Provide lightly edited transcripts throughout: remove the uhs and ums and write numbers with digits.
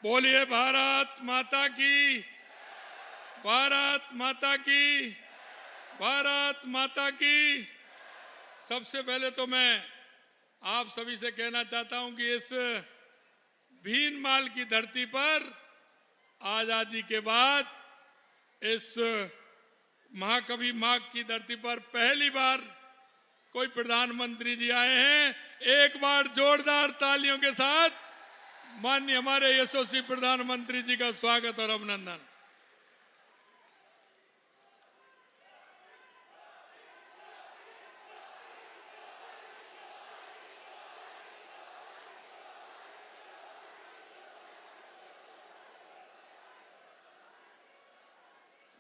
बोलिए भारत माता की, भारत माता की, भारत माता की। सबसे पहले तो मैं आप सभी से कहना चाहता हूं कि इस भीनमाल की धरती पर आजादी के बाद इस महाकवि माघ की धरती पर पहली बार कोई प्रधानमंत्री जी आए हैं। एक बार जोरदार तालियों के साथ माननीय हमारे यशस्वी प्रधानमंत्री जी का स्वागत और अभिनंदन।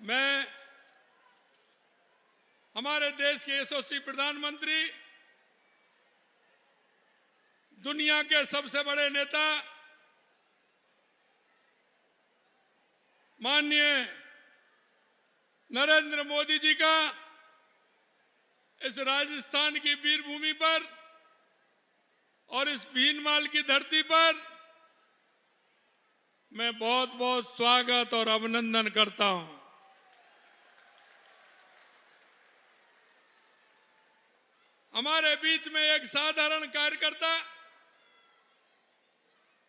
मैं हमारे देश के यशस्वी प्रधानमंत्री, दुनिया के सबसे बड़े नेता माननीय नरेंद्र मोदी जी का इस राजस्थान की वीरभूमि पर और इस भीनमाल की धरती पर मैं बहुत बहुत स्वागत और अभिनंदन करता हूं। हमारे बीच में एक साधारण कार्यकर्ता,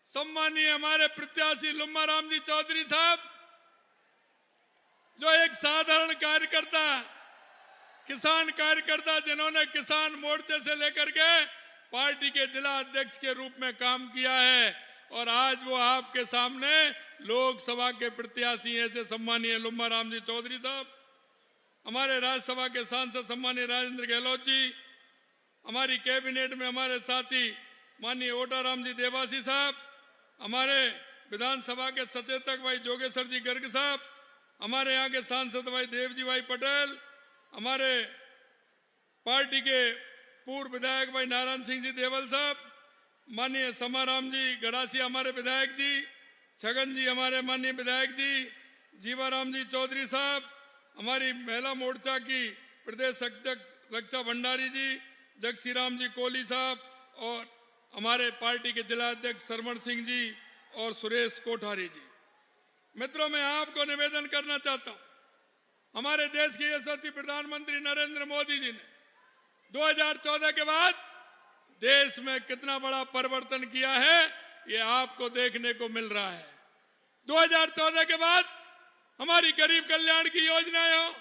सम्मानीय हमारे प्रत्याशी लुम्माराम जी चौधरी साहब, जो एक साधारण कार्यकर्ता, किसान कार्यकर्ता, जिन्होंने किसान मोर्चे से लेकर के पार्टी के जिला अध्यक्ष के रूप में काम किया है और आज वो आपके सामने लोकसभा के प्रत्याशी ऐसे सम्मानीय लुम्माराम जी चौधरी साहब, हमारे राज्यसभा के सांसद सम्मानीय राजेंद्र गहलोत जी, हमारी कैबिनेट में हमारे साथी माननीय ओटाराम जी देवासी साहब, हमारे विधानसभा के सचेतक भाई जोगेश्वर जी गर्ग साहब, हमारे यहाँ के सांसद भाई देवजी भाई पटेल, हमारे पार्टी के पूर्व विधायक भाई नारायण सिंह जी देवल साहब, माननीय समाराम जी गड़ासी हमारे विधायक जी, छगन जी हमारे माननीय विधायक जी, जीवाराम जी चौधरी साहब, हमारी महिला मोर्चा की प्रदेश अध्यक्ष रक्षा भंडारी जी, जगसी राम जी कोहली साहब और हमारे पार्टी के जिला अध्यक्ष सरमण सिंह जी और सुरेश कोठारी जी। मित्रों, मैं आपको निवेदन करना चाहता हूं, हमारे देश के यशस्वी प्रधानमंत्री नरेंद्र मोदी जी ने 2014 के बाद देश में कितना बड़ा परिवर्तन किया है, ये आपको देखने को मिल रहा है। 2014 के बाद हमारी गरीब कल्याण की योजनाएं हो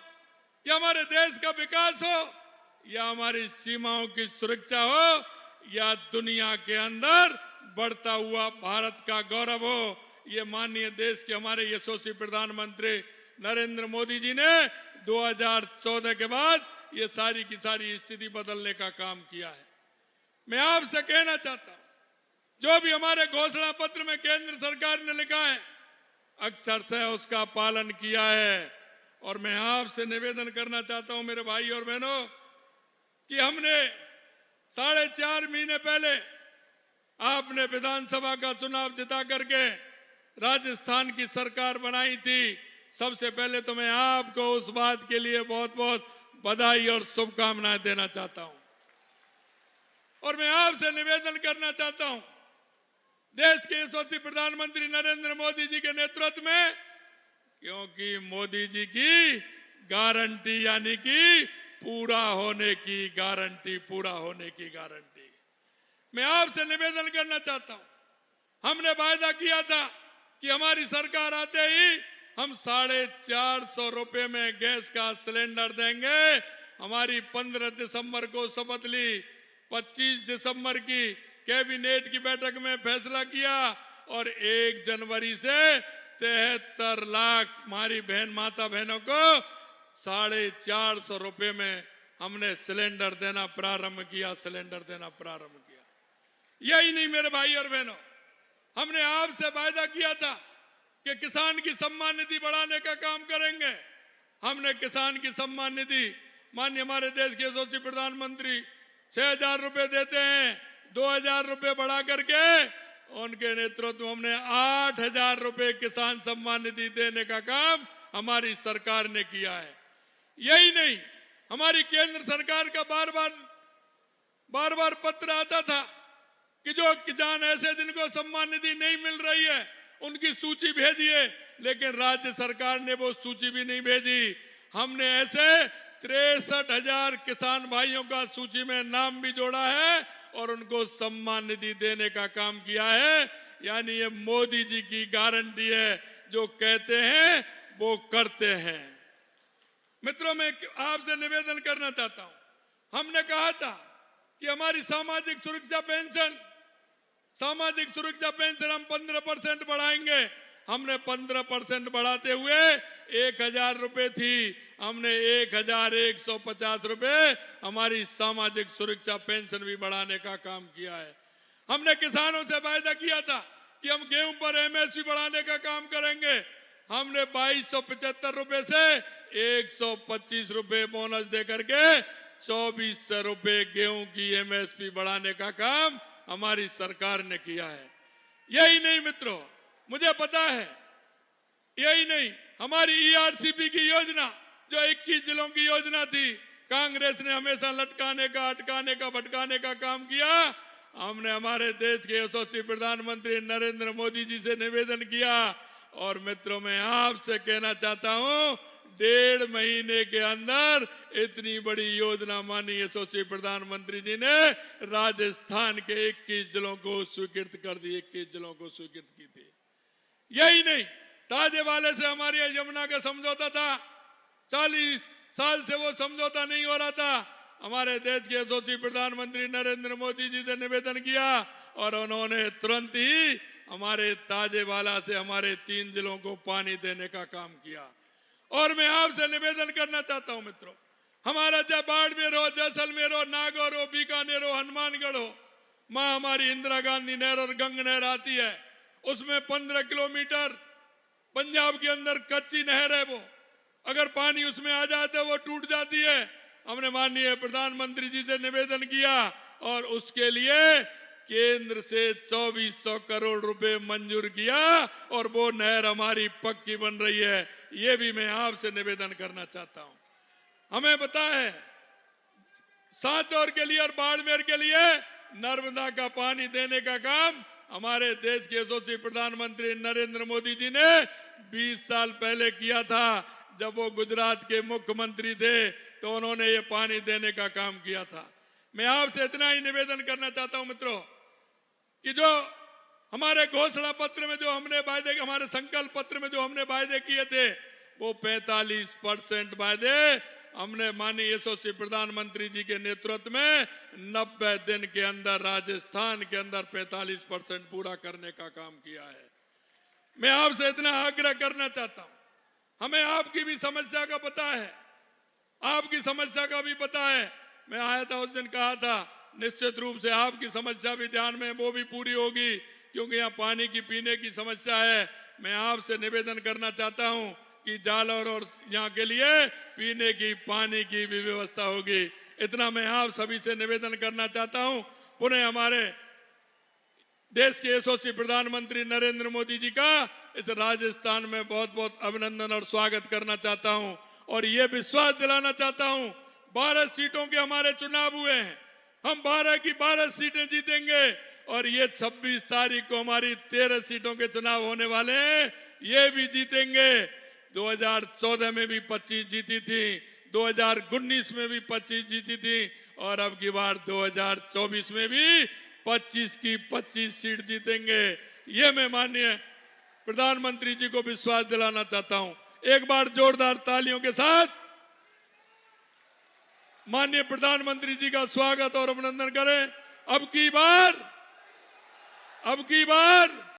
या हमारे देश का विकास हो या हमारी सीमाओं की सुरक्षा हो या दुनिया के अंदर बढ़ता हुआ भारत का गौरव हो, ये माननीय देश के हमारे यशस्वी प्रधानमंत्री नरेंद्र मोदी जी ने 2014 के बाद ये सारी की सारी स्थिति बदलने का काम किया है। मैं आपसे कहना चाहता हूं, जो भी हमारे घोषणा पत्र में केंद्र सरकार ने लिखा है, अक्षर से उसका पालन किया है। और मैं आपसे निवेदन करना चाहता हूं मेरे भाई और बहनों कि हमने 4.5 महीने पहले आपने विधानसभा का चुनाव जिता करके राजस्थान की सरकार बनाई थी। सबसे पहले तो मैं आपको उस बात के लिए बहुत बहुत बधाई और शुभकामनाएं देना चाहता हूं। और मैं आपसे निवेदन करना चाहता हूं, देश के यशस्वी प्रधानमंत्री नरेंद्र मोदी जी के नेतृत्व में, क्योंकि मोदी जी की गारंटी यानी कि पूरा होने की गारंटी, पूरा होने की गारंटी। मैं आपसे निवेदन करना चाहता हूं, हमने वायदा किया था कि हमारी सरकार आते ही हम 450 रुपए में गैस का सिलेंडर देंगे। हमारी 15 दिसंबर को शपथ ली, 25 दिसंबर की कैबिनेट की बैठक में फैसला किया और 1 जनवरी से 73 लाख हमारी माता बहनों को 450 रुपए में हमने सिलेंडर देना प्रारंभ किया, सिलेंडर देना प्रारंभ किया। यही नहीं मेरे भाई और बहनों, हमने आपसे वायदा किया था कि किसान की सम्मान निधि बढ़ाने का काम करेंगे। हमने किसान की सम्मान निधि, माननीय हमारे देश के यशस्वी प्रधानमंत्री 6,000 रुपए देते हैं, 2,000 रुपए बढ़ा करके उनके नेतृत्व में हमने 8,000 रुपए किसान सम्मान निधि देने का काम हमारी सरकार ने किया है। यही नहीं, हमारी केंद्र सरकार का बार बार पत्र आता था कि जो किसान ऐसे जिनको सम्मान निधि नहीं मिल रही है, उनकी सूची भेजिए, लेकिन राज्य सरकार ने वो सूची भी नहीं भेजी। हमने ऐसे 63,000 किसान भाइयों का सूची में नाम भी जोड़ा है और उनको सम्मान निधि देने का काम किया है। यानी ये मोदी जी की गारंटी है, जो कहते हैं वो करते हैं। मित्रों, मैं आपसे निवेदन करना चाहता हूं, हमने कहा था कि हमारी सामाजिक सुरक्षा पेंशन हम 15% बढ़ाएंगे। हमने 15% बढ़ाते हुए 1,000 रुपए थी, हमने 1,150 रुपए हमारी सामाजिक सुरक्षा पेंशन भी बढ़ाने का काम किया है। हमने किसानों से वायदा किया था कि हम गेहूं पर एमएसपी बढ़ाने का काम करेंगे। हमने 2275 रुपए से 125 रुपए बोनस देकर के 2400 रुपए गेहूं की एमएसपी बढ़ाने का काम हमारी सरकार ने किया है। यही नहीं मित्रों, मुझे पता है, यही नहीं, हमारी ईआरसीपी की योजना जो 21 जिलों की योजना थी, कांग्रेस ने हमेशा लटकाने का, अटकाने का, भटकाने का काम किया। हमने हमारे देश के यशस्वी प्रधानमंत्री नरेंद्र मोदी जी से निवेदन किया और मित्रों, मैं आपसे कहना चाहता हूं, 1.5 महीने के अंदर इतनी बड़ी योजना माननीय यशस्वी प्रधानमंत्री जी ने राजस्थान के 21 जिलों को स्वीकृत कर दी, 21 जिलों को स्वीकृत की थी। यही नहीं, ताजे वाले से हमारी यमुना का समझौता था, 40 साल से वो समझौता नहीं हो रहा था। हमारे देश के यशस्वी प्रधानमंत्री नरेंद्र मोदी जी से निवेदन किया और उन्होंने तुरंत ही हमारे ताजेवाला से हमारे 3 जिलों को पानी देने का काम किया। और मैं आपसे निवेदन करना चाहता हूं मित्रों, हमारा चाहे बाड़मेर हो, जैसलमेर हो, नागौर हो, बीकानेर हो, हनुमानगढ़ हो, मां हमारी इंदिरा गांधी नहर और गंग नहर आती है, उसमें 15 किलोमीटर पंजाब के अंदर कच्ची नहर है, वो अगर पानी उसमें आ जाए तो वो टूट जाती है। हमने माननीय प्रधानमंत्री जी से निवेदन किया और उसके लिए केंद्र से 2400 करोड़ रुपए मंजूर किया और वो नहर हमारी पक्की बन रही है। ये भी मैं आपसे निवेदन करना चाहता हूं। हमें पता है, सांचौर के लिए और बाड़मेर के लिए नर्मदा का पानी देने का काम हमारे देश के यशस्वी प्रधानमंत्री नरेंद्र मोदी जी ने 20 साल पहले किया था। जब वो गुजरात के मुख्यमंत्री थे तो उन्होंने ये पानी देने का काम किया था। मैं आपसे इतना ही निवेदन करना चाहता हूं मित्रों कि जो हमारे घोषणा पत्र में जो हमने वायदे, हमारे संकल्प पत्र में जो हमने वायदे किए थे, वो 45% वायदे हमने माननीय यशस्वी प्रधानमंत्री जी के नेतृत्व में 90 दिन के अंदर राजस्थान के अंदर 45% पूरा करने का काम किया है। मैं आपसे इतना आग्रह करना चाहता हूं, हमें आपकी भी समस्या का पता है, आपकी समस्या का भी पता है। मैं आया था उस दिन, कहा था निश्चित रूप से आपकी समस्या भी ध्यान में, वो भी पूरी होगी, क्योंकि यहाँ पानी की पीने की समस्या है। मैं आपसे निवेदन करना चाहता हूं कि जालौर और यहाँ के लिए पीने की पानी की भी व्यवस्था होगी। इतना मैं आप सभी से निवेदन करना चाहता हूं। पुनः हमारे देश के यशस्वी प्रधानमंत्री नरेंद्र मोदी जी का इस राजस्थान में बहुत बहुत अभिनंदन और स्वागत करना चाहता हूं और ये विश्वास दिलाना चाहता हूं, 12 सीटों के हमारे चुनाव हुए हैं, हम 12 की 12 सीटें जीतेंगे और ये 26 तारीख को हमारी 13 सीटों के चुनाव होने वाले हैं, ये भी जीतेंगे। 2014 में भी 25 जीती थी, 2019 में भी 25 जीती थी और अब की बार 2024 में भी 25 की 25 सीट जीतेंगे। ये मैं माननीय प्रधानमंत्री जी को विश्वास दिलाना चाहता हूं। एक बार जोरदार तालियों के साथ माननीय प्रधानमंत्री जी का स्वागत और अभिनंदन करें। अब की बार